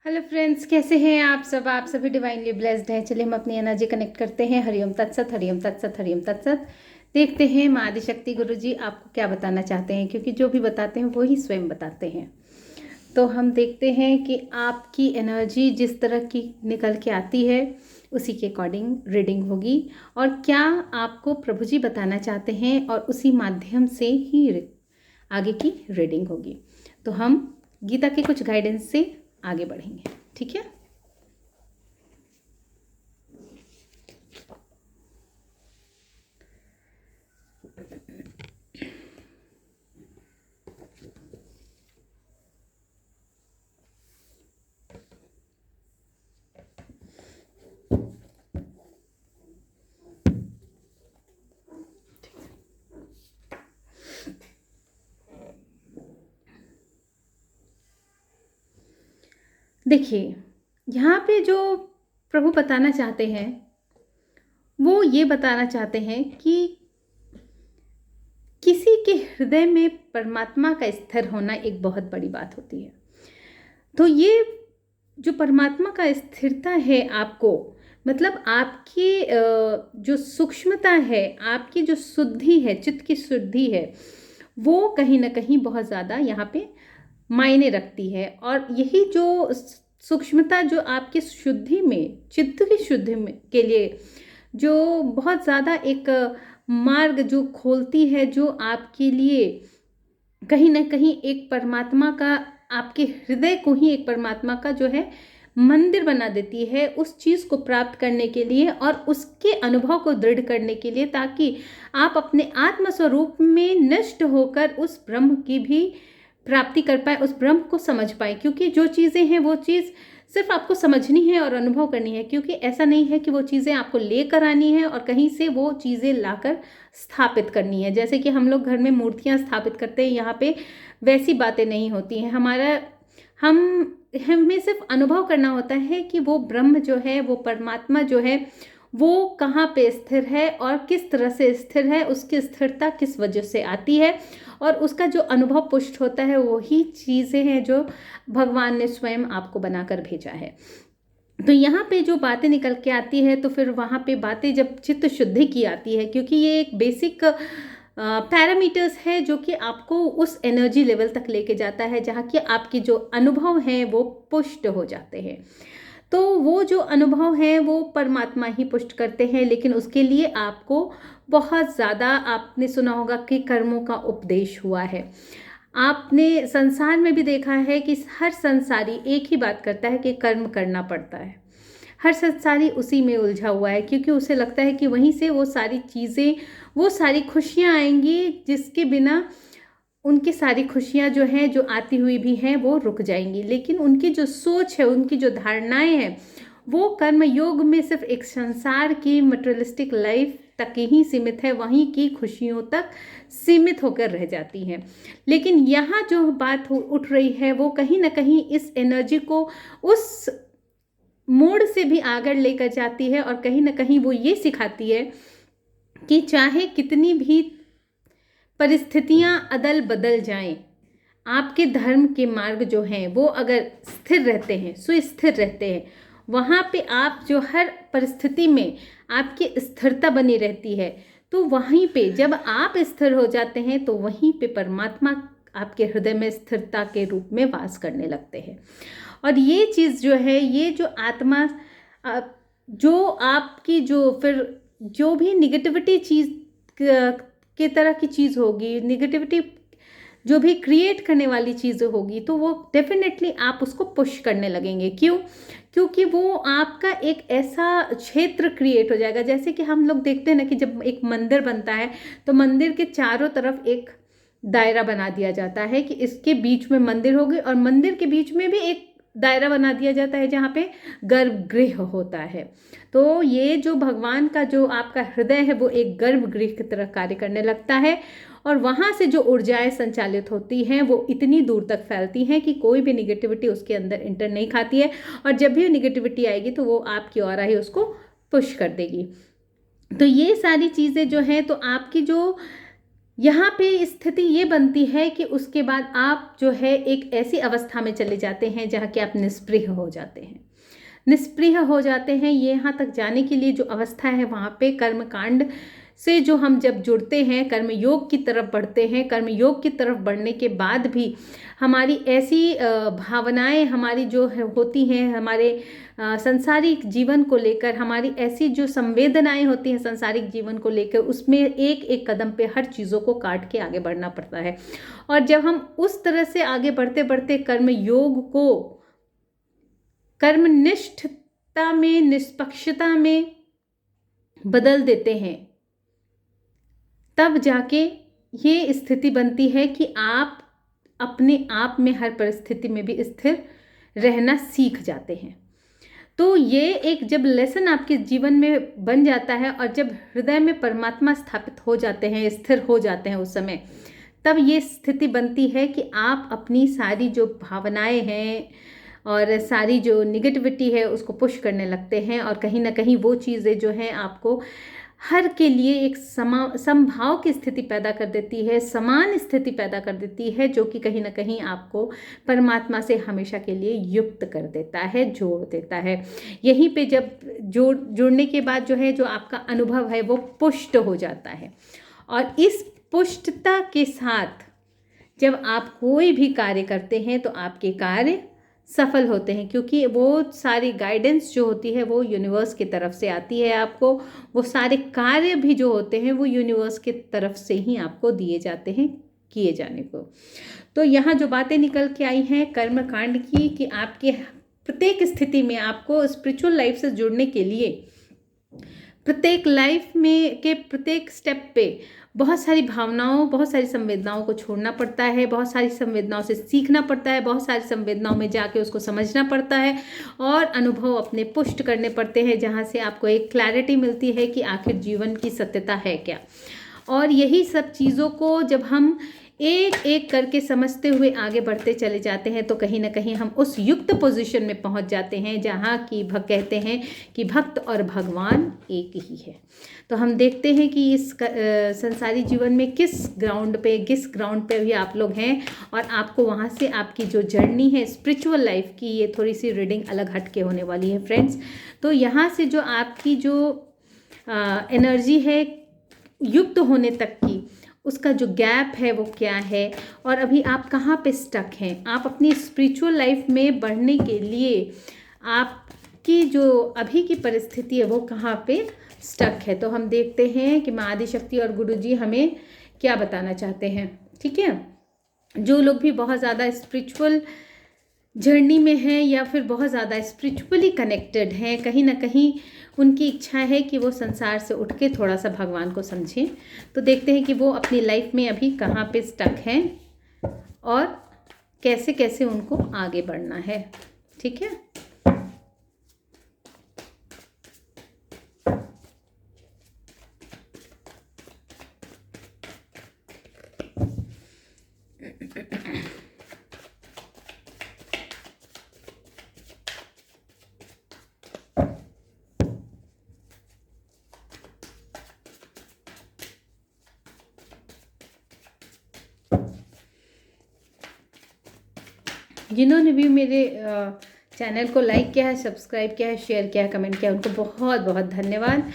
Hello friends, कैसे हैं आप सब? आप सभी डिवाइनली ब्लेस्ड हैं। चलिए हम अपनी एनर्जी कनेक्ट करते हैं। हरिओम तत्सत, हरिओम तत्सत, हरिओम तत्सत। देखते हैं माँ आदिशक्ति गुरु जी आपको क्या बताना चाहते हैं, क्योंकि जो भी बताते हैं वो ही स्वयं बताते हैं। तो हम देखते हैं कि आपकी एनर्जी जिस तरह की निकल के आती है उसी के अकॉर्डिंग रीडिंग होगी, और क्या आपको प्रभु जी बताना चाहते हैं और उसी माध्यम से ही आगे की रीडिंग होगी। तो हम गीता के कुछ गाइडेंस से आगे बढ़ेंगे, ठीक है। देखिए, यहाँ पे जो प्रभु बताना चाहते हैं वो ये बताना चाहते हैं कि किसी के हृदय में परमात्मा का स्थिर होना एक बहुत बड़ी बात होती है। तो ये जो परमात्मा का स्थिरता है आपको, मतलब आपकी जो सूक्ष्मता है, आपकी जो शुद्धि है, चित्त की शुद्धि है, वो कहीं ना कहीं बहुत ज़्यादा यहाँ पे मायने रखती है। और यही जो सूक्ष्मता जो आपकी शुद्धि में, चित्त की शुद्धि में के लिए जो बहुत ज़्यादा एक मार्ग जो खोलती है, जो आपके लिए कहीं ना कहीं एक परमात्मा का, आपके हृदय को ही एक परमात्मा का जो है मंदिर बना देती है, उस चीज़ को प्राप्त करने के लिए और उसके अनुभव को दृढ़ करने के लिए, ताकि आप अपने आत्म स्वरूप में नष्ट होकर उस ब्रह्म की भी प्राप्ति कर पाए, उस ब्रह्म को समझ पाए। क्योंकि जो चीज़ें हैं वो चीज़ सिर्फ आपको समझनी है और अनुभव करनी है, क्योंकि ऐसा नहीं है कि वो चीज़ें आपको लेकर आनी है और कहीं से वो चीज़ें लाकर स्थापित करनी है। जैसे कि हम लोग घर में मूर्तियां स्थापित करते हैं, यहाँ पे वैसी बातें नहीं होती हैं। हमें सिर्फ अनुभव करना होता है कि वो ब्रह्म जो है, वो परमात्मा जो है, वो कहाँ पे स्थिर है और किस तरह से स्थिर है, उसकी स्थिरता किस वजह से आती है, और उसका जो अनुभव पुष्ट होता है वही चीज़ें हैं जो भगवान ने स्वयं आपको बनाकर भेजा है। तो यहाँ पे जो बातें निकल के आती है, तो फिर वहाँ पे बातें जब चित्त शुद्धि की आती है, क्योंकि ये एक बेसिक पैरामीटर्स है जो कि आपको उस एनर्जी लेवल तक लेके जाता है जहाँ की आपके जो अनुभव हैं वो पुष्ट हो जाते हैं। तो वो जो अनुभव हैं वो परमात्मा ही पुष्ट करते हैं, लेकिन उसके लिए आपको बहुत ज़्यादा, आपने सुना होगा कि कर्मों का उपदेश हुआ है। आपने संसार में भी देखा है कि हर संसारी एक ही बात करता है कि कर्म करना पड़ता है। हर संसारी उसी में उलझा हुआ है, क्योंकि उसे लगता है कि वहीं से वो सारी चीज़ें, वो सारी खुशियाँ आएंगी जिसके बिना उनकी सारी खुशियाँ जो हैं, जो आती हुई भी हैं, वो रुक जाएंगी। लेकिन उनकी जो सोच है, उनकी जो धारणाएं हैं, वो कर्म योग में सिर्फ एक संसार की मटेरियलिस्टिक लाइफ तक ही सीमित है, वहीं की खुशियों तक सीमित होकर रह जाती हैं। लेकिन यहाँ जो बात उठ रही है वो कहीं ना कहीं इस एनर्जी को उस मोड़ से भी आगे लेकर जाती है, और कहीं ना कहीं वो ये सिखाती है कि चाहे कितनी भी परिस्थितियां अदल बदल जाएं, आपके धर्म के मार्ग जो हैं वो अगर स्थिर रहते हैं, सुस्थिर रहते हैं, वहाँ पे आप जो हर परिस्थिति में आपकी स्थिरता बनी रहती है, तो वहीं पे जब आप स्थिर हो जाते हैं तो वहीं पे परमात्मा आपके हृदय में स्थिरता के रूप में वास करने लगते हैं। और ये चीज़ जो है, ये जो आत्मा, जो आपकी जो फिर जो भी निगेटिविटी चीज़ के तरह की चीज़ होगी, निगेटिविटी जो भी क्रिएट करने वाली चीज़ें होगी, तो वो डेफिनेटली आप उसको पुश करने लगेंगे। क्यों? क्योंकि वो आपका एक ऐसा क्षेत्र क्रिएट हो जाएगा। जैसे कि हम लोग देखते हैं ना कि जब एक मंदिर बनता है तो मंदिर के चारों तरफ एक दायरा बना दिया जाता है कि इसके बीच में मंदिर होगी, और मंदिर के बीच में भी एक दायरा बना दिया जाता है जहाँ पे गर्भगृह होता है। तो ये जो भगवान का जो आपका हृदय है वो एक गर्भगृह की तरह कार्य करने लगता है, और वहाँ से जो ऊर्जाएं संचालित होती हैं वो इतनी दूर तक फैलती हैं कि कोई भी निगेटिविटी उसके अंदर इंटर नहीं खाती है, और जब भी निगेटिविटी आएगी तो वो आपकी ऑरा ही उसको पुश कर देगी। तो ये सारी चीज़ें जो हैं, तो आपकी जो यहाँ पे स्थिति ये बनती है कि उसके बाद आप जो है एक ऐसी अवस्था में चले जाते हैं जहाँ कि आप निस्पृह हो जाते हैं, निष्प्रिय हो जाते हैं। ये यहाँ तक जाने के लिए जो अवस्था है वहाँ पे कर्मकांड से जो हम जब जुड़ते हैं, कर्म योग की तरफ बढ़ते हैं, कर्म योग की तरफ बढ़ने के बाद भी हमारी ऐसी भावनाएं हमारी जो होती हैं, हमारे संसारिक जीवन को लेकर, हमारी ऐसी जो संवेदनाएं होती हैं संसारिक जीवन को लेकर, उसमें एक एक कदम पे हर चीज़ों को काट के आगे बढ़ना पड़ता है। और जब हम उस तरह से आगे बढ़ते बढ़ते कर्म योग को कर्मनिष्ठता में, निष्पक्षता में बदल देते हैं, तब जाके ये स्थिति बनती है कि आप अपने आप में हर परिस्थिति में भी स्थिर रहना सीख जाते हैं। तो ये एक जब लेसन आपके जीवन में बन जाता है और जब हृदय में परमात्मा स्थापित हो जाते हैं, स्थिर हो जाते हैं उस समय, तब ये स्थिति बनती है कि आप अपनी सारी जो भावनाएं हैं और सारी जो निगेटिविटी है उसको पुश करने लगते हैं। और कहीं ना कहीं वो चीज़ें जो हैं आपको हर के लिए एक समभाव की स्थिति पैदा कर देती है, समान स्थिति पैदा कर देती है, जो कि कहीं ना कहीं आपको परमात्मा से हमेशा के लिए युक्त कर देता है, जोड़ देता है। यहीं पे जब जुड़ने के बाद जो है जो आपका अनुभव है वो पुष्ट हो जाता है। और इस पुष्टता के साथ जब आप कोई भी कार्य करते हैं तो आपके कार्य सफल होते हैं, क्योंकि वो सारी गाइडेंस जो होती है वो यूनिवर्स की तरफ से आती है आपको। वो सारे कार्य भी जो होते हैं वो यूनिवर्स की तरफ से ही आपको दिए जाते हैं किए जाने को। तो यहाँ जो बातें निकल के आई हैं कर्म कांड की, कि आपके प्रत्येक स्थिति में आपको स्पिरिचुअल लाइफ से जुड़ने के लिए प्रत्येक लाइफ में के प्रत्येक स्टेप पे बहुत सारी भावनाओं, बहुत सारी संवेदनाओं को छोड़ना पड़ता है, बहुत सारी संवेदनाओं से सीखना पड़ता है, बहुत सारी संवेदनाओं में जाके उसको समझना पड़ता है और अनुभव अपने पुष्ट करने पड़ते हैं, जहाँ से आपको एक क्लैरिटी मिलती है कि आखिर जीवन की सत्यता है क्या। और यही सब चीज़ों को जब हम एक एक करके समझते हुए आगे बढ़ते चले जाते हैं तो कहीं ना कहीं हम उस युक्त पोजीशन में पहुंच जाते हैं जहां की कहते हैं कि भक्त और भगवान एक ही है। तो हम देखते हैं कि इस संसारी जीवन में किस ग्राउंड पे भी आप लोग हैं, और आपको वहां से आपकी जो जर्नी है स्पिरिचुअल लाइफ की, ये थोड़ी सी रीडिंग अलग हट के होने वाली है फ्रेंड्स। तो यहाँ से जो आपकी जो एनर्जी है युक्त होने तक की, उसका जो गैप है वो क्या है, और अभी आप कहाँ पे स्टक हैं। आप अपनी स्पिरिचुअल लाइफ में बढ़ने के लिए आपकी जो अभी की परिस्थिति है वो कहाँ पे स्टक है। तो हम देखते हैं कि माँ आदिशक्ति और गुरुजी हमें क्या बताना चाहते हैं। ठीक है, जो लोग भी बहुत ज़्यादा स्पिरिचुअल जर्नी में हैं या फिर बहुत ज़्यादा स्पिरिचुअली कनेक्टेड हैं, कहीं ना कहीं उनकी इच्छा है कि वो संसार से उठ के थोड़ा सा भगवान को समझें। तो देखते हैं कि वो अपनी लाइफ में अभी कहाँ पे स्टक हैं और कैसे कैसे उनको आगे बढ़ना है। ठीक है, जिन्होंने भी मेरे चैनल को लाइक किया है, सब्सक्राइब किया है, शेयर किया है, कमेंट किया है, उनको बहुत बहुत धन्यवाद।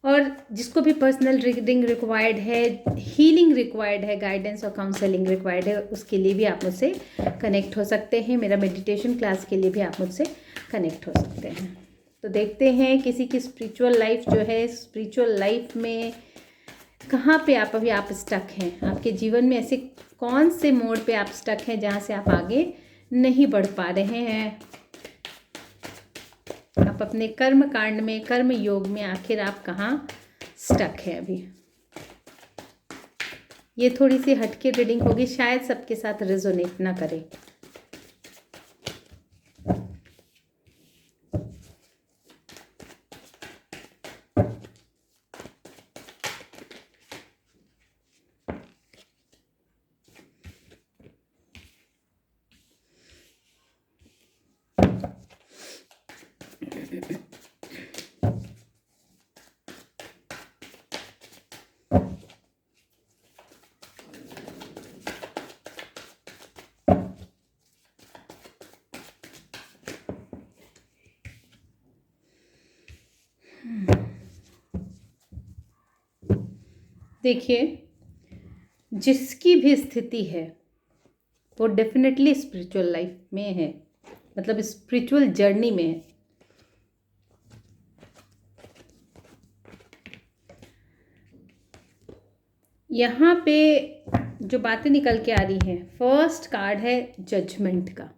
और जिसको भी पर्सनल रीडिंग रिक्वायर्ड है, हीलिंग रिक्वायर्ड है, गाइडेंस और काउंसलिंग रिक्वायर्ड है, उसके लिए भी आप मुझसे कनेक्ट हो सकते हैं। मेरा मेडिटेशन क्लास के लिए भी आप मुझसे कनेक्ट हो सकते हैं। तो देखते हैं किसी की स्पिरिचुअल लाइफ जो है, स्पिरिचुअल लाइफ में कहाँ पे अभी आप स्टक हैं। आपके जीवन में ऐसे कौन से मोड़ पे आप स्टक हैं जहाँ से आप आगे नहीं बढ़ पा रहे हैं। आप अपने कर्म कांड में, कर्म योग में आखिर आप कहाँ स्टक है अभी। ये थोड़ी सी हटके रीडिंग होगी, शायद सबके साथ रेजोनेट ना करे। देखिए, जिसकी भी स्थिति है वो डेफिनेटली स्पिरिचुअल लाइफ में है, मतलब स्पिरिचुअल जर्नी में है। यहाँ पे जो बातें निकल के आ रही हैं, फर्स्ट कार्ड है जजमेंट का।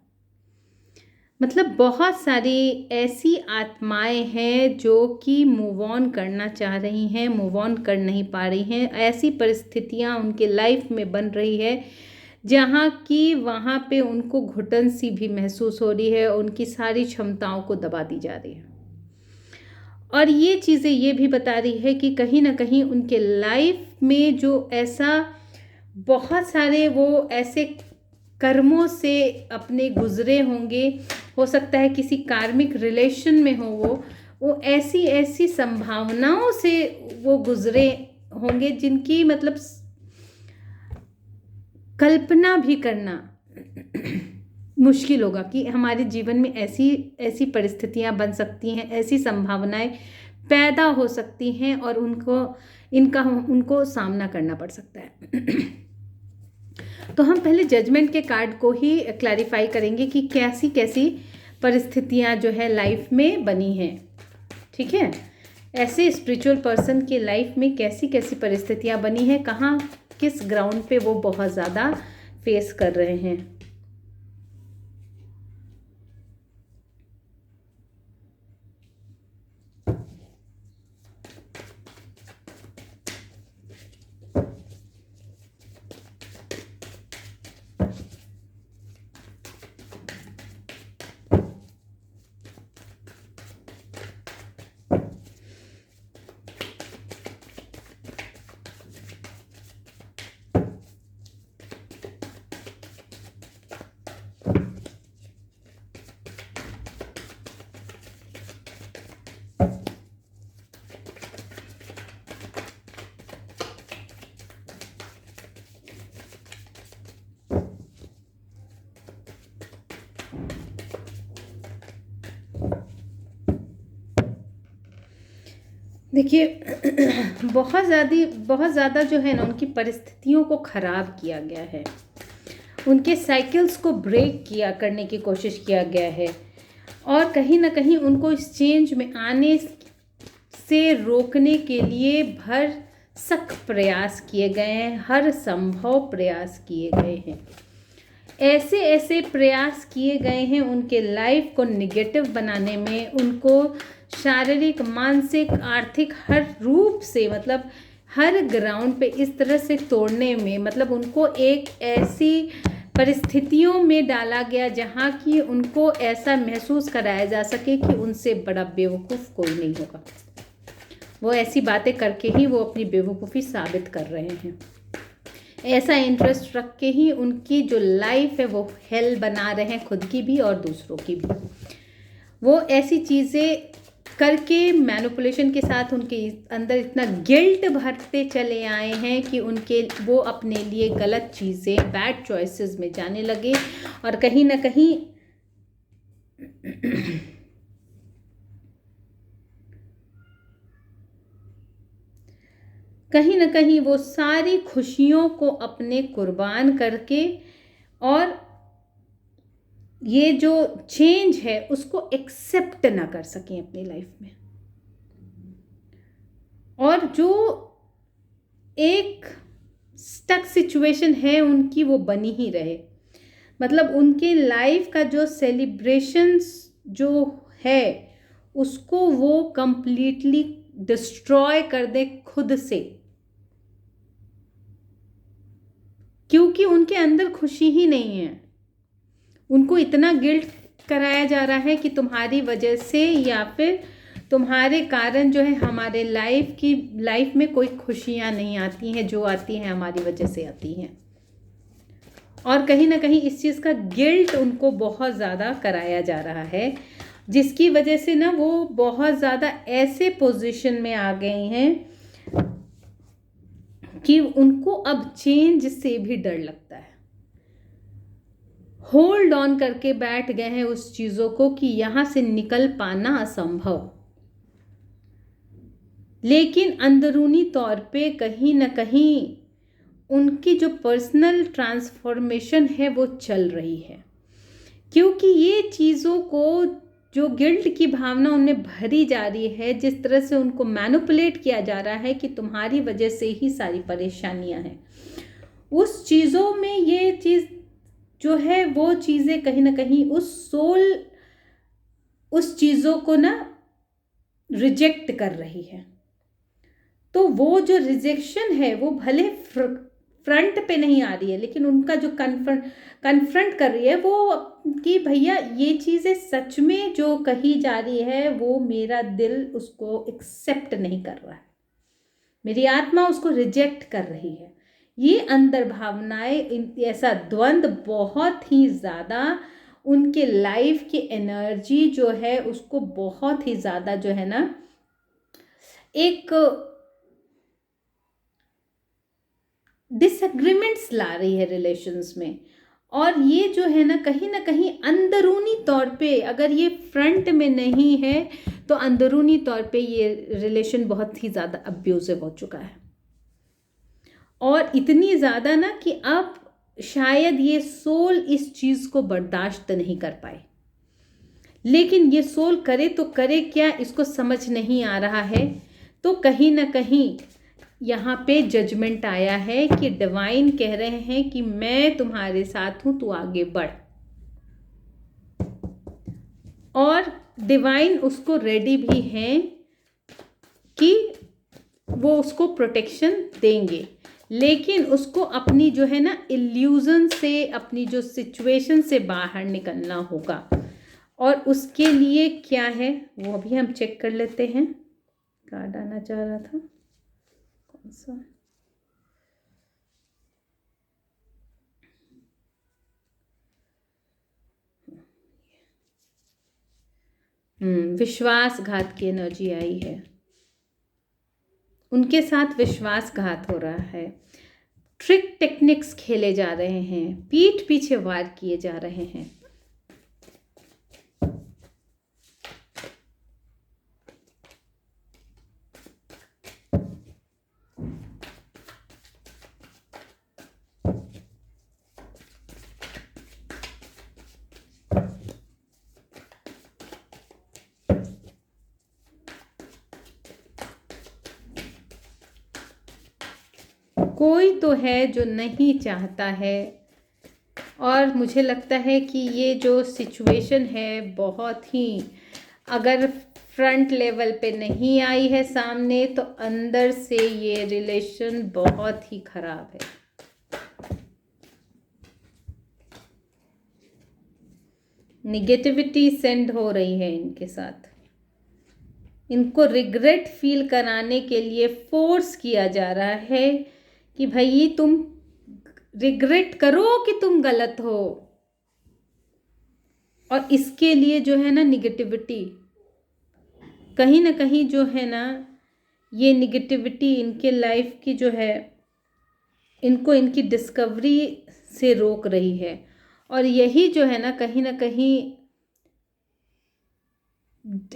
मतलब बहुत सारी ऐसी आत्माएं हैं जो कि मूव ऑन करना चाह रही हैं, मूव ऑन कर नहीं पा रही हैं। ऐसी परिस्थितियां उनके लाइफ में बन रही है जहाँ की वहाँ पे उनको घुटन सी भी महसूस हो रही है, उनकी सारी क्षमताओं को दबा दी जा रही है। और ये चीज़ें ये भी बता रही है कि कहीं ना कहीं उनके लाइफ में जो ऐसा बहुत सारे वो ऐसे कर्मों से अपने गुजरे होंगे, हो सकता है किसी कार्मिक रिलेशन में हो, वो ऐसी ऐसी संभावनाओं से वो गुजरे होंगे जिनकी मतलब कल्पना भी करना मुश्किल होगा कि हमारे जीवन में ऐसी ऐसी परिस्थितियां बन सकती हैं, ऐसी संभावनाएं पैदा हो सकती हैं और उनको सामना करना पड़ सकता है। तो हम पहले जजमेंट के कार्ड को ही क्लैरिफाई करेंगे कि कैसी कैसी परिस्थितियां जो है लाइफ में बनी हैं। ठीक है, ऐसे स्पिरिचुअल पर्सन के लाइफ में कैसी कैसी परिस्थितियां बनी हैं, कहाँ किस ग्राउंड पे वो बहुत ज़्यादा फेस कर रहे हैं। देखिए, बहुत ज़्यादा जो है ना उनकी परिस्थितियों को ख़राब किया गया है, उनके साइकिल्स को ब्रेक किया करने की कोशिश किया गया है और कहीं ना कहीं उनको इस चेंज में आने से रोकने के लिए भरसक प्रयास किए गए हैं, हर संभव प्रयास किए गए हैं। ऐसे ऐसे प्रयास किए गए हैं उनके लाइफ को निगेटिव बनाने में, उनको शारीरिक, मानसिक, आर्थिक हर रूप से, मतलब हर ग्राउंड पे इस तरह से तोड़ने में, मतलब उनको एक ऐसी परिस्थितियों में डाला गया जहाँ की उनको ऐसा महसूस कराया जा सके कि उनसे बड़ा बेवकूफ़ कोई नहीं होगा। वो ऐसी बातें करके ही वो अपनी बेवकूफ़ी साबित कर रहे हैं। ऐसा इंटरेस्ट रख के ही उनकी जो लाइफ है वो हेल बना रहे हैं, खुद की भी और दूसरों की भी। वो ऐसी चीज़ें करके मैनिपुलेशन के साथ उनके अंदर इतना गिल्ट भरते चले आए हैं कि वो अपने लिए गलत चीज़ें, बैड चॉइसेस में जाने लगे और कहीं ना कहीं वो सारी खुशियों को अपने कुर्बान करके और ये जो चेंज है उसको एक्सेप्ट ना कर सकें अपनी लाइफ में, और जो एक स्टक सिचुएशन है उनकी वो बनी ही रहे। मतलब उनके लाइफ का जो सेलिब्रेशंस जो है उसको वो कंप्लीटली डिस्ट्रॉय कर दे खुद से, क्योंकि उनके अंदर खुशी ही नहीं है। उनको इतना गिल्ट कराया जा रहा है कि तुम्हारी वजह से या फिर तुम्हारे कारण जो है हमारे लाइफ में कोई खुशियाँ नहीं आती हैं, जो आती हैं हमारी वजह से आती हैं। और कहीं ना कहीं इस चीज़ का गिल्ट उनको बहुत ज़्यादा कराया जा रहा है, जिसकी वजह से ना वो बहुत ज़्यादा ऐसे पोजीशन में आ गए हैं कि उनको अब चेंज से भी डर लगता है। होल्ड ऑन करके बैठ गए हैं उस चीज़ों को कि यहाँ से निकल पाना असंभव। लेकिन अंदरूनी तौर पे कहीं ना कहीं उनकी जो पर्सनल ट्रांसफॉर्मेशन है वो चल रही है, क्योंकि ये चीज़ों को जो गिल्ट की भावना उनमें भरी जा रही है, जिस तरह से उनको मैनिपुलेट किया जा रहा है कि तुम्हारी वजह से ही सारी परेशानियां हैं, उस चीज़ों में ये चीज़ जो है वो चीज़ें कहीं ना कहीं उस सोल उस चीज़ों को ना रिजेक्ट कर रही है। तो वो जो रिजेक्शन है वो भले फ्रंट पे नहीं आ रही है, लेकिन उनका जो कन्फ्रंट कर रही है वो कि भैया ये चीज़ें सच में जो कही जा रही है वो मेरा दिल उसको एक्सेप्ट नहीं कर रहा है, मेरी आत्मा उसको रिजेक्ट कर रही है। ये अंदर भावनाएं, ऐसा द्वंद बहुत ही ज़्यादा उनके लाइफ की एनर्जी जो है उसको बहुत ही ज़्यादा जो है ना एक डिसएग्रीमेंट्स ला रही है रिलेशंस में। और ये जो है ना कहीं अंदरूनी तौर पे, अगर ये फ्रंट में नहीं है तो अंदरूनी तौर पे ये रिलेशन बहुत ही ज़्यादा अब्यूजिव हो चुका है, और इतनी ज़्यादा ना कि अब शायद ये सोल इस चीज़ को बर्दाश्त नहीं कर पाए। लेकिन ये सोल करे तो करे क्या, इसको समझ नहीं आ रहा है। तो कहीं ना कहीं यहाँ पे जजमेंट आया है कि डिवाइन कह रहे हैं कि मैं तुम्हारे साथ हूँ, तू आगे बढ़। और डिवाइन उसको रेडी भी हैं कि वो उसको प्रोटेक्शन देंगे, लेकिन उसको अपनी जो है ना इल्यूजन से, अपनी जो सिचुएशन से बाहर निकलना होगा। और उसके लिए क्या है वो भी हम चेक कर लेते हैं। कार्ड आना चाह रहा था, कौन सा? विश्वासघात की एनर्जी आई है, उनके साथ विश्वासघात हो रहा है, ट्रिक टेक्निक्स खेले जा रहे हैं, पीठ पीछे वार किए जा रहे हैं। कोई तो है जो नहीं चाहता है, और मुझे लगता है कि ये जो सिचुएशन है बहुत ही, अगर फ्रंट लेवल पे नहीं आई है सामने, तो अंदर से ये रिलेशन बहुत ही खराब है। निगेटिविटी सेंड हो रही है इनके साथ, इनको रिग्रेट फील कराने के लिए फोर्स किया जा रहा है कि भाई तुम रिग्रेट करो कि तुम गलत हो। और इसके लिए जो है ना निगेटिविटी, कहीं ना कहीं जो है ना ये निगेटिविटी इनके लाइफ की जो है, इनको इनकी डिस्कवरी से रोक रही है। और यही जो है ना कहीं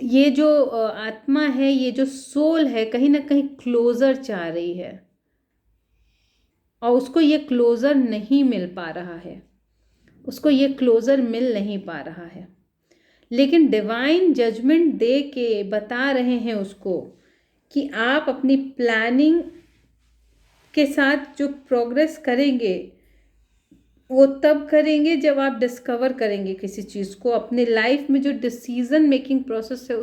ये जो आत्मा है, ये जो सोल है, कहीं ना कहीं क्लोजर चाह रही है, और उसको ये क्लोजर नहीं मिल पा रहा है, उसको ये क्लोजर मिल नहीं पा रहा है। लेकिन डिवाइन जजमेंट दे के बता रहे हैं उसको कि आप अपनी प्लानिंग के साथ जो प्रोग्रेस करेंगे वो तब करेंगे जब आप डिस्कवर करेंगे किसी चीज़ को अपने लाइफ में। जो डिसीजन मेकिंग प्रोसेस है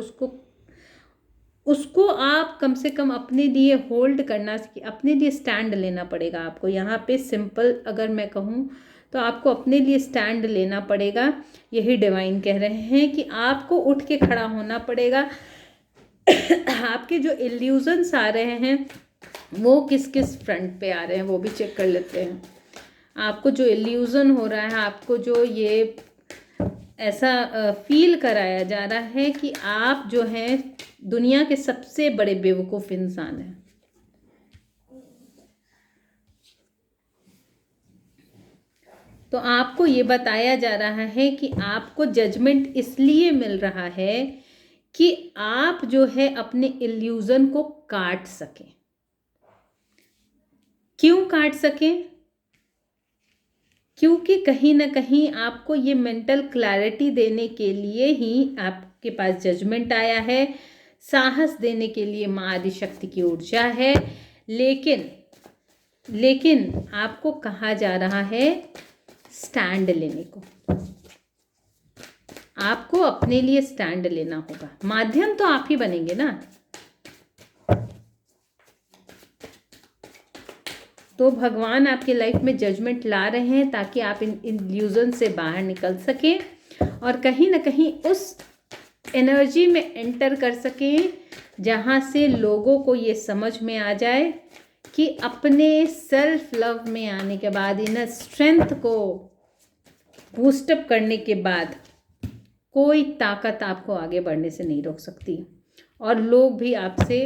उसको आप कम से कम अपने लिए होल्ड करना, अपने लिए स्टैंड लेना पड़ेगा आपको। यहाँ पे सिंपल अगर मैं कहूँ तो आपको अपने लिए स्टैंड लेना पड़ेगा। यही डिवाइन कह रहे हैं कि आपको उठ के खड़ा होना पड़ेगा। आपके जो इल्यूजन्स आ रहे हैं वो किस किस फ्रंट पे आ रहे हैं वो भी चेक कर लेते हैं। आपको जो इल्यूज़न हो रहा है, आपको जो ये ऐसा फील कराया जा रहा है कि आप जो हैं दुनिया के सबसे बड़े बेवकूफ़ इंसान हैं। तो आपको ये बताया जा रहा है कि आपको जजमेंट इसलिए मिल रहा है कि आप जो है अपने इल्यूजन को काट सकें। क्यों काट सकें? क्योंकि कहीं ना कहीं आपको ये मेंटल क्लैरिटी देने के लिए ही आपके पास जजमेंट आया है, साहस देने के लिए माँ आदिशक्ति की ऊर्जा है। लेकिन आपको कहा जा रहा है स्टैंड लेने को। आपको अपने लिए स्टैंड लेना होगा। माध्यम तो आप ही बनेंगे ना। तो भगवान आपके लाइफ में जजमेंट ला रहे हैं ताकि आप इन इल्यूजन से बाहर निकल सकें और कहीं ना कहीं उस एनर्जी में एंटर कर सकें जहाँ से लोगों को ये समझ में आ जाए कि अपने सेल्फ लव में आने के बाद, इनर स्ट्रेंथ को बूस्टअप करने के बाद कोई ताकत आपको आगे बढ़ने से नहीं रोक सकती। और लोग भी आपसे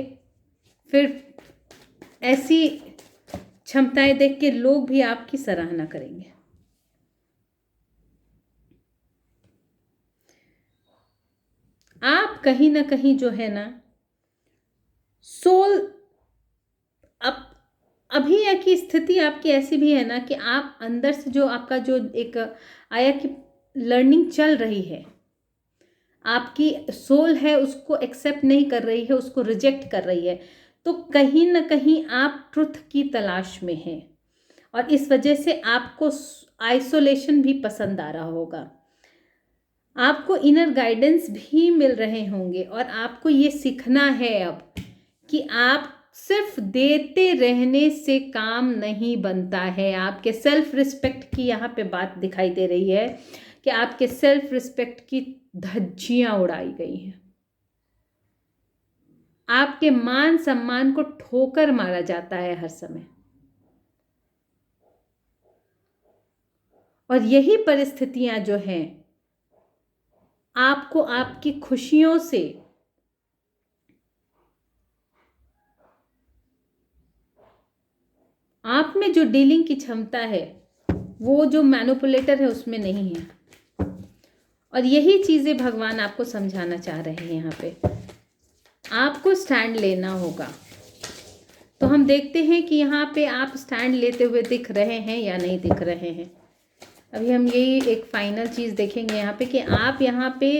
फिर ऐसी क्षमताएं देख के लोग भी आपकी सराहना करेंगे। आप कहीं ना कहीं जो है ना सोल, अब अभी की स्थिति आपकी ऐसी भी है ना कि आप अंदर से जो आपका जो एक आया कि लर्निंग चल रही है, आपकी सोल है उसको एक्सेप्ट नहीं कर रही है, उसको रिजेक्ट कर रही है। तो कहीं ना कहीं आप ट्रुथ की तलाश में हैं और इस वजह से आपको आइसोलेशन भी पसंद आ रहा होगा। आपको इनर गाइडेंस भी मिल रहे होंगे और आपको ये सीखना है अब कि आप सिर्फ देते रहने से काम नहीं बनता है। आपके सेल्फ रिस्पेक्ट की यहाँ पे बात दिखाई दे रही है कि आपके सेल्फ रिस्पेक्ट की धज्जियां उड़ाई गई हैं। आपके मान सम्मान को ठोकर मारा जाता है हर समय। और यही परिस्थितियां जो हैं आपको आपकी खुशियों से आप में जो डीलिंग की क्षमता है वो जो मैनिपुलेटर है उसमें नहीं है। और यही चीज़ें भगवान आपको समझाना चाह रहे हैं। यहाँ पे आपको स्टैंड लेना होगा। तो हम देखते हैं कि यहाँ पे आप स्टैंड लेते हुए दिख रहे हैं या नहीं दिख रहे हैं। अभी हम यही एक फाइनल चीज़ देखेंगे यहाँ पे कि आप यहाँ पे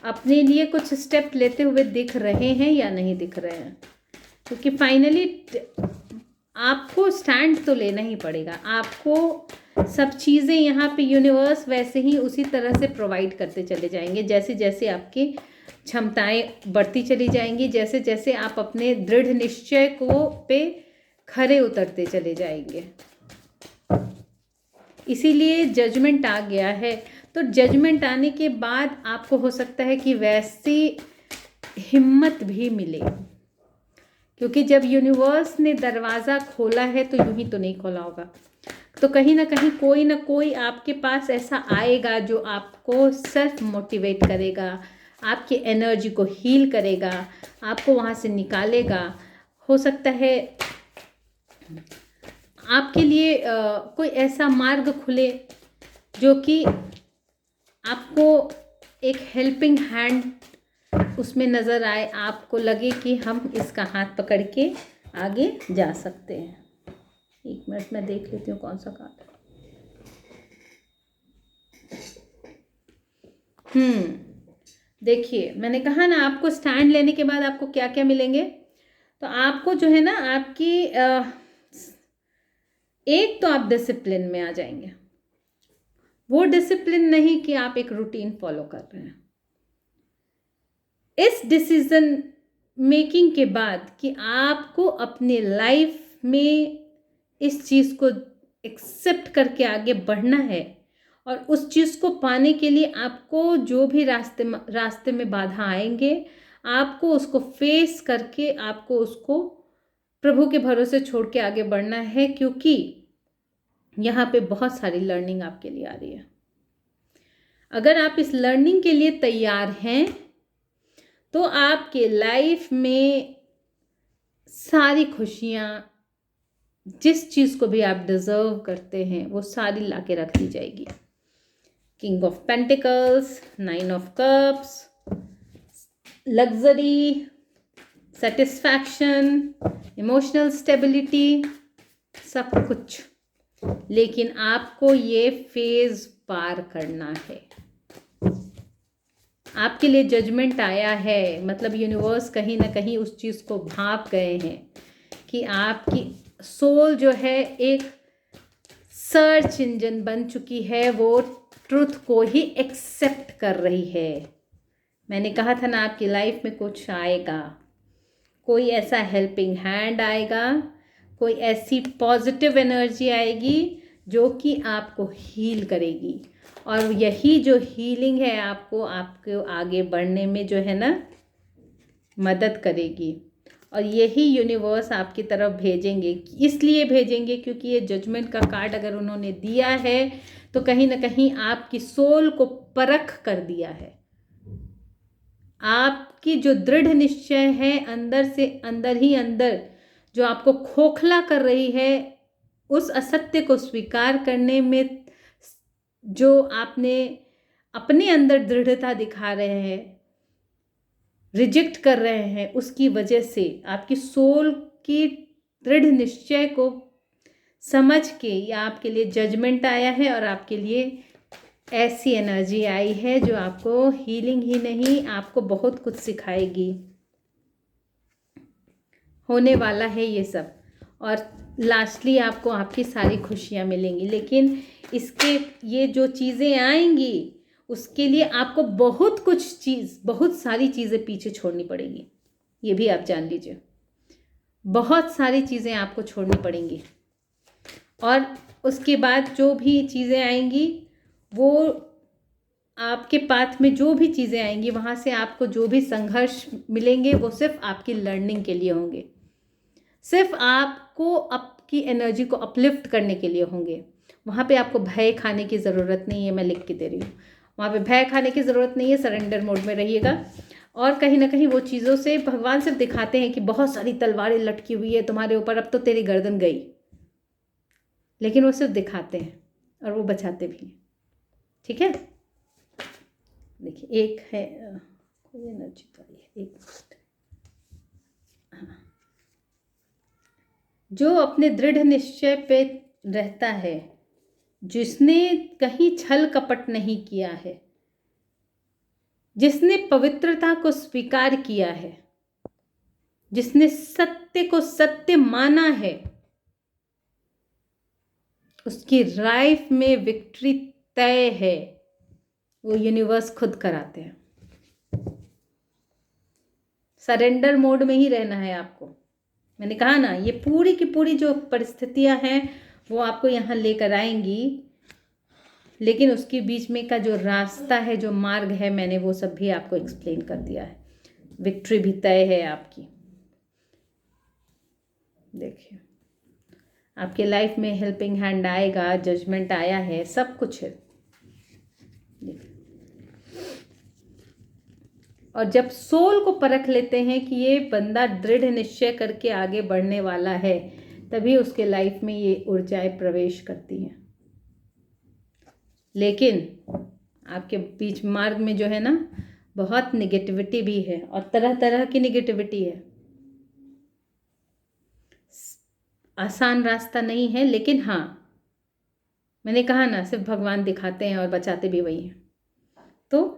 अपने लिए कुछ स्टेप लेते हुए दिख रहे हैं या नहीं दिख रहे हैं। क्योंकि फाइनली आपको स्टैंड तो लेना ही पड़ेगा। आपको सब चीज़ें यहाँ पे यूनिवर्स वैसे ही उसी तरह से प्रोवाइड करते चले जाएंगे जैसे जैसे आपकी क्षमताएं बढ़ती चली जाएंगी, जैसे जैसे आप अपने दृढ़ निश्चय को पे खरे उतरते चले जाएंगे। इसीलिए जजमेंट आ गया है। तो जजमेंट आने के बाद आपको हो सकता है कि वैसी हिम्मत भी मिले, क्योंकि जब यूनिवर्स ने दरवाज़ा खोला है तो यूं ही तो नहीं खोला होगा। तो कहीं ना कोई आपके पास ऐसा आएगा जो आपको सेल्फ मोटिवेट करेगा, आपकी एनर्जी को हील करेगा, आपको वहाँ से निकालेगा। हो सकता है आपके लिए कोई ऐसा मार्ग खुले जो कि आपको एक हेल्पिंग हैंड उसमें नज़र आए, आपको लगे कि हम इसका हाथ पकड़ के आगे जा सकते हैं। एक मिनट में देख लेती हूँ कौन सा कार्ड है। देखिए, मैंने कहा ना आपको स्टैंड लेने के बाद आपको क्या क्या मिलेंगे। तो आपको जो है ना आपकी एक तो आप डिसिप्लिन में आ जाएंगे। वो डिसिप्लिन नहीं कि आप एक रूटीन फॉलो कर रहे हैं। इस डिसीजन मेकिंग के बाद कि आपको अपने लाइफ में इस चीज़ को एक्सेप्ट करके आगे बढ़ना है और उस चीज़ को पाने के लिए आपको जो भी रास्ते में बाधा आएंगे, आपको उसको फेस करके आपको उसको प्रभु के भरोसे छोड़ के आगे बढ़ना है। क्योंकि यहाँ पे बहुत सारी लर्निंग आपके लिए आ रही है। अगर आप इस लर्निंग के लिए तैयार हैं तो आपके लाइफ में सारी खुशियाँ, जिस चीज़ को भी आप डिज़र्व करते हैं वो सारी लाके रख दी जाएगी। King of pentacles, 9 of cups, luxury, satisfaction, emotional stability, सब कुछ। लेकिन आपको ये फेज पार करना है। आपके लिए जजमेंट आया है, मतलब यूनिवर्स कहीं ना कहीं उस चीज़ को भाप गए हैं कि आपकी सोल जो है एक सर्च इंजन बन चुकी है, वो ट्रुथ को ही एक्सेप्ट कर रही है। मैंने कहा था ना, आपकी लाइफ में कुछ आएगा, कोई ऐसा हेल्पिंग हैंड आएगा, कोई ऐसी पॉजिटिव एनर्जी आएगी जो कि आपको हील करेगी। और यही जो हीलिंग है आपको आगे बढ़ने में जो है ना मदद करेगी। और यही यूनिवर्स आपकी तरफ भेजेंगे, इसलिए भेजेंगे क्योंकि ये जजमेंट का कार्ड अगर उन्होंने दिया है तो कहीं ना कहीं आपकी सोल को परख कर दिया है। आपकी जो दृढ़ निश्चय है अंदर से अंदर ही अंदर जो आपको खोखला कर रही है, उस असत्य को स्वीकार करने में जो आपने अपने अंदर दृढ़ता दिखा रहे हैं, रिजेक्ट कर रहे हैं, उसकी वजह से आपकी सोल की दृढ़ निश्चय को समझ के या आपके लिए जजमेंट आया है और आपके लिए ऐसी एनर्जी आई है जो आपको हीलिंग ही नहीं, आपको बहुत कुछ सिखाएगी। होने वाला है ये सब, और लास्टली आपको आपकी सारी खुशियाँ मिलेंगी। लेकिन इसके ये जो चीज़ें आएंगी उसके लिए आपको बहुत सारी चीज़ें पीछे छोड़नी पड़ेगी। ये भी आप जान लीजिए, बहुत सारी चीज़ें आपको छोड़नी पड़ेंगी। और उसके बाद जो भी चीज़ें आएंगी वो आपके पाथ में जो भी चीज़ें आएंगी वहाँ से आपको जो भी संघर्ष मिलेंगे वो सिर्फ आपकी लर्निंग के लिए होंगे, सिर्फ आपको आपकी एनर्जी को अपलिफ्ट करने के लिए होंगे। वहाँ पे आपको भय खाने की ज़रूरत नहीं है, मैं लिख के दे रही हूँ। वहाँ पे भय खाने की ज़रूरत नहीं है, सरेंडर मोड में रहिएगा। और कहीं ना कहीं वो चीज़ों से भगवान सिर्फ दिखाते हैं कि बहुत सारी तलवारें लटकी हुई है तुम्हारे ऊपर, अब तो तेरी गर्दन गई, लेकिन वो सिर्फ दिखाते हैं और वो बचाते भी हैं। ठीक है, देखिए एक है कोई एनर्जी तो आई है, एक हाँ, जो अपने दृढ़ निश्चय पे रहता है, जिसने कहीं छल कपट नहीं किया है, जिसने पवित्रता को स्वीकार किया है, जिसने सत्य को सत्य माना है, उसकी लाइफ में विक्ट्री तय है। वो यूनिवर्स खुद कराते हैं। सरेंडर मोड में ही रहना है आपको। मैंने कहा ना, ये पूरी की पूरी जो परिस्थितियां हैं वो आपको यहाँ लेकर आएंगी, लेकिन उसके बीच में का जो रास्ता है, जो मार्ग है, मैंने वो सब भी आपको एक्सप्लेन कर दिया है। विक्ट्री भी तय है आपकी। देखिए, आपके लाइफ में हेल्पिंग हैंड आएगा, जजमेंट आया है, सब कुछ है। और जब सोल को परख लेते हैं कि ये बंदा दृढ़ निश्चय करके आगे बढ़ने वाला है, तभी उसके लाइफ में ये ऊर्जाएं प्रवेश करती हैं। लेकिन आपके बीच मार्ग में जो है ना, बहुत निगेटिविटी भी है और तरह तरह की निगेटिविटी है। आसान रास्ता नहीं है, लेकिन हाँ, मैंने कहा ना, सिर्फ भगवान दिखाते हैं और बचाते भी वही हैं। तो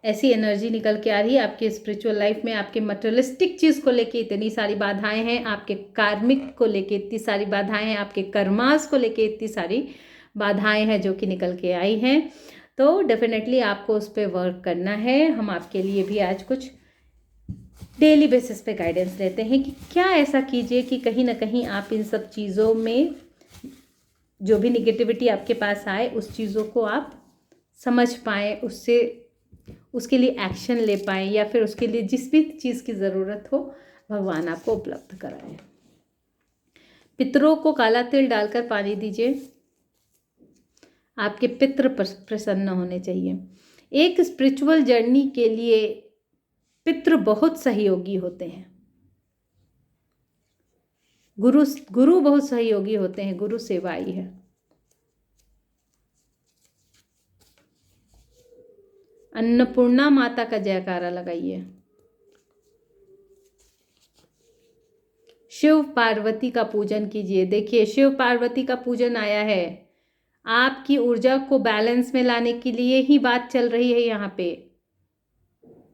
ऐसी एनर्जी निकल के आ रही है आपके स्पिरिचुअल लाइफ में। आपके मटेरियलिस्टिक चीज़ को लेके इतनी सारी बाधाएं हैं, आपके कार्मिक को लेके इतनी सारी बाधाएं हैं, आपके कर्मास को लेके इतनी सारी बाधाएं हैं जो कि निकल के आई हैं। तो डेफिनेटली आपको उस पर वर्क करना है। हम आपके लिए भी आज कुछ डेली बेसिस पे गाइडेंस देते हैं कि क्या ऐसा कीजिए कि कहीं ना कहीं आप इन सब चीज़ों में जो भी निगेटिविटी आपके पास आए, उस चीज़ों को आप समझ पाएँ, उसके लिए एक्शन ले पाएँ, या फिर उसके लिए जिस भी चीज़ की ज़रूरत हो भगवान आपको उपलब्ध कराए। पितरों को काला तिल डालकर पानी दीजिए। आपके पितृ प्रसन्न होने चाहिए। एक स्पिरिचुअल जर्नी के लिए पितृ बहुत सहयोगी होते हैं। गुरु बहुत सहयोगी होते हैं। गुरु सेवा ही है। अन्नपूर्णा माता का जयकारा लगाइए। शिव पार्वती का पूजन कीजिए। देखिए शिव पार्वती का पूजन आया है, आपकी ऊर्जा को बैलेंस में लाने के लिए ही बात चल रही है यहाँ पे,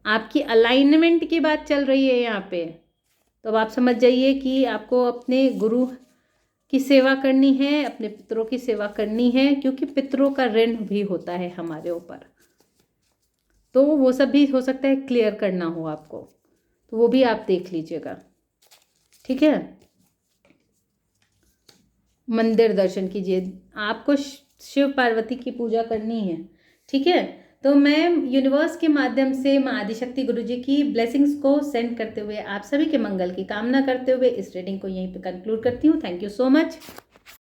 आपकी अलाइनमेंट की बात चल रही है यहाँ पे। तो अब आप समझ जाइए कि आपको अपने गुरु की सेवा करनी है, अपने पितरों की सेवा करनी है, क्योंकि पितरों का ऋण भी होता है हमारे ऊपर। तो वो सब भी हो सकता है क्लियर करना हो आपको, तो वो भी आप देख लीजिएगा, ठीक है। मंदिर दर्शन कीजिए, आपको शिव पार्वती की पूजा करनी है, ठीक है। तो मैं यूनिवर्स के माध्यम से माँ आदिशक्ति गुरुजी की ब्लेसिंग्स को सेंड करते हुए आप सभी के मंगल की कामना करते हुए इस रीडिंग को यहीं पे कंक्लूड करती हूँ। Thank you so much.